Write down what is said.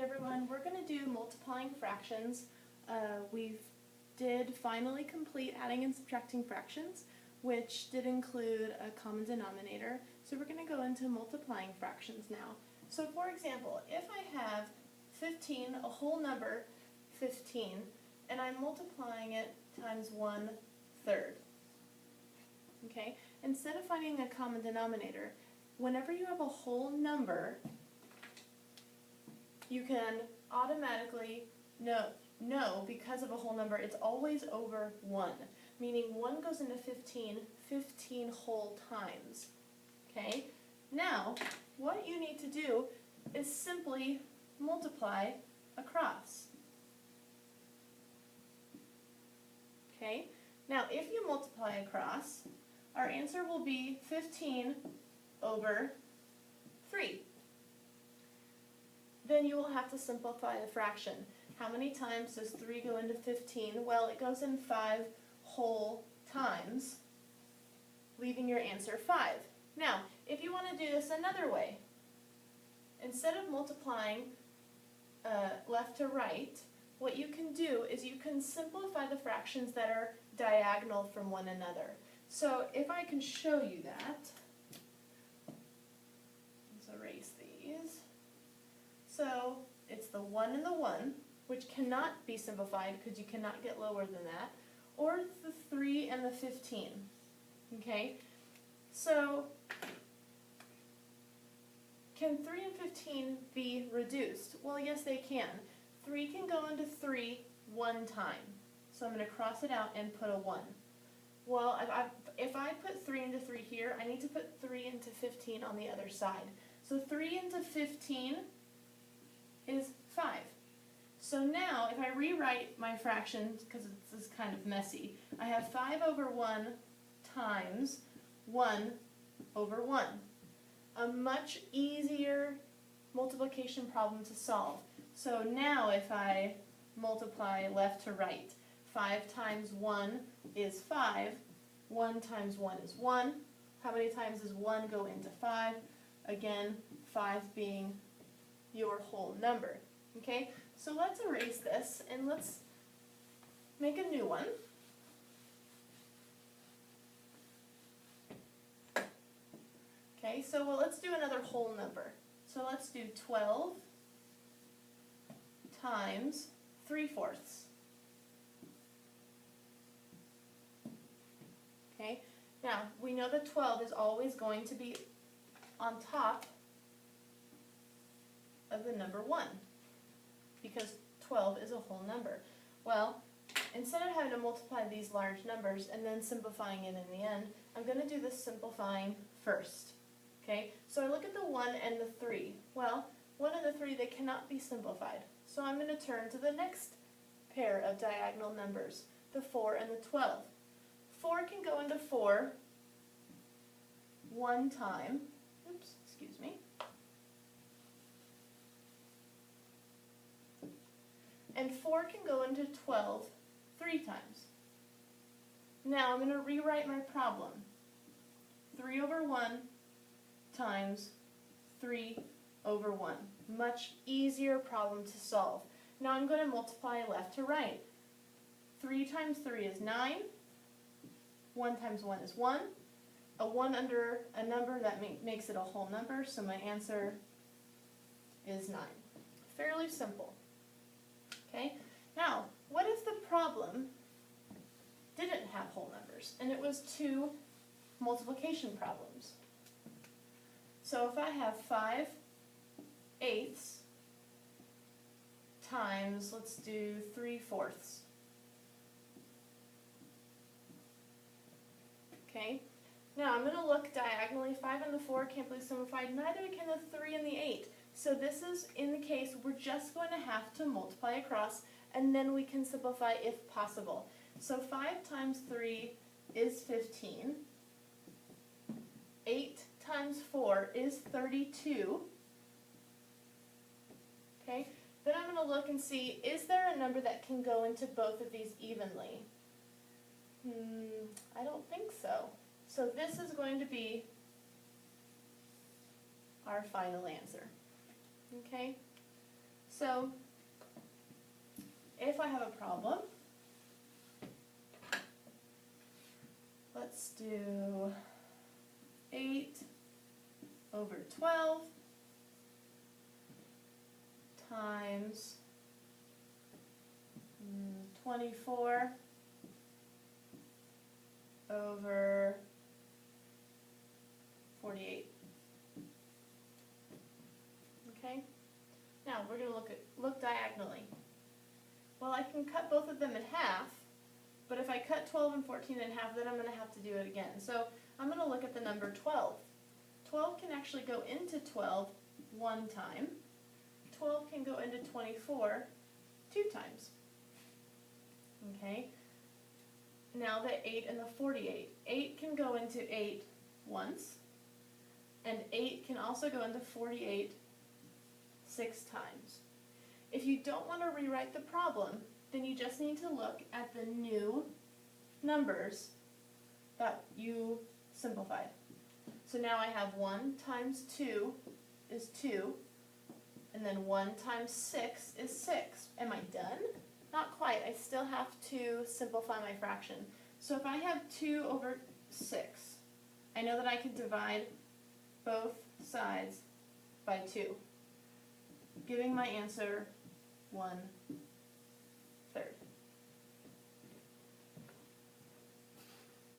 everyone, we're going to do multiplying fractions. We did finally complete adding and subtracting fractions, which did include a common denominator. So we're going to go into multiplying fractions now. So for example, if I have 15, a whole number, 15, and I'm multiplying it times 1/3. Okay? Instead of finding a common denominator, whenever you have a whole number, you can automatically know because of a whole number, it's always over 1, meaning 1 goes into 15 whole times. Okay? Now, what you need to do is simply multiply across. Okay? Now, if you multiply across, our answer will be 15 over 3. Then you will have to simplify the fraction. How many times does 3 go into 15? Well, it goes in 5 whole times, leaving your answer 5. Now, if you want to do this another way, instead of multiplying left to right, what you can do is you can simplify the fractions that are diagonal from one another. So if I can show you that, let's erase these. So it's the 1 and the 1, which cannot be simplified because you cannot get lower than that, or the 3 and the 15. Okay? So can 3 and 15 be reduced? Well, yes, they can. 3 can go into 3 one time. So I'm going to cross it out and put a 1. Well, if I put 3 into 3 here, I need to put 3 into 15 on the other side. So 3 into 15 is 5. So now, if I rewrite my fractions, because this is kind of messy, I have 5 over 1 times 1 over 1. A much easier multiplication problem to solve. So now if I multiply left to right, 5 times 1 is 5, 1 times 1 is 1. How many times does 1 go into 5? Again, 5 being your whole number. Okay, so let's erase this and let's make a new one. Okay, so let's do another whole number. So let's do 12 times 3/4. Okay, now we know that 12 is always going to be on top of the number 1 because 12 is a whole number. Well, instead of having to multiply these large numbers and then simplifying it in the end, I'm going to do this simplifying first. Okay, so I look at the 1 and the 3. Well, 1 and the 3, they cannot be simplified. So I'm going to turn to the next pair of diagonal numbers, the 4 and the 12. 4 can go into 4 one time. Oops, excuse me. And 4 can go into 12 3 times. Now I'm going to rewrite my problem. 3 over 1 times 3 over 1. Much easier problem to solve. Now I'm going to multiply left to right. 3 times 3 is 9. 1 times 1 is 1. A 1 under a number, that makes it a whole number, so my answer is 9. Fairly simple. Okay? Now, what if the problem didn't have whole numbers, and it was 2 multiplication problems? So if I have 5/8 times, let's do 3/4. Okay? Now I'm going to look diagonally. 5 and the 4 can't be simplified, neither can the 3 and the 8. So this is in the case we're just going to have to multiply across, and then we can simplify if possible. So 5 times 3 is 15. 8 times 4 is 32. Okay, then I'm going to look and see, is there a number that can go into both of these evenly? I don't think so. So this is going to be our final answer. Okay, So if I have a problem, let's do 8 over 12 times 24 over 48. Okay? Now we're going to look diagonally. Well, I can cut both of them in half, but if I cut 12 and 14 in half, then I'm going to have to do it again. So I'm going to look at the number 12. 12 can actually go into 12 one time. 12 can go into 24 two times. Okay? Now the 8 and the 48. 8 can go into 8 once, and 8 can also go into 48 6 times. If you don't want to rewrite the problem, then you just need to look at the new numbers that you simplified. So now I have 1 times 2 is 2, and then 1 times 6 is 6. Am I done? Not quite. I still have to simplify my fraction. So if I have 2 over 6, I know that I can divide both sides by 2, giving my answer 1/2.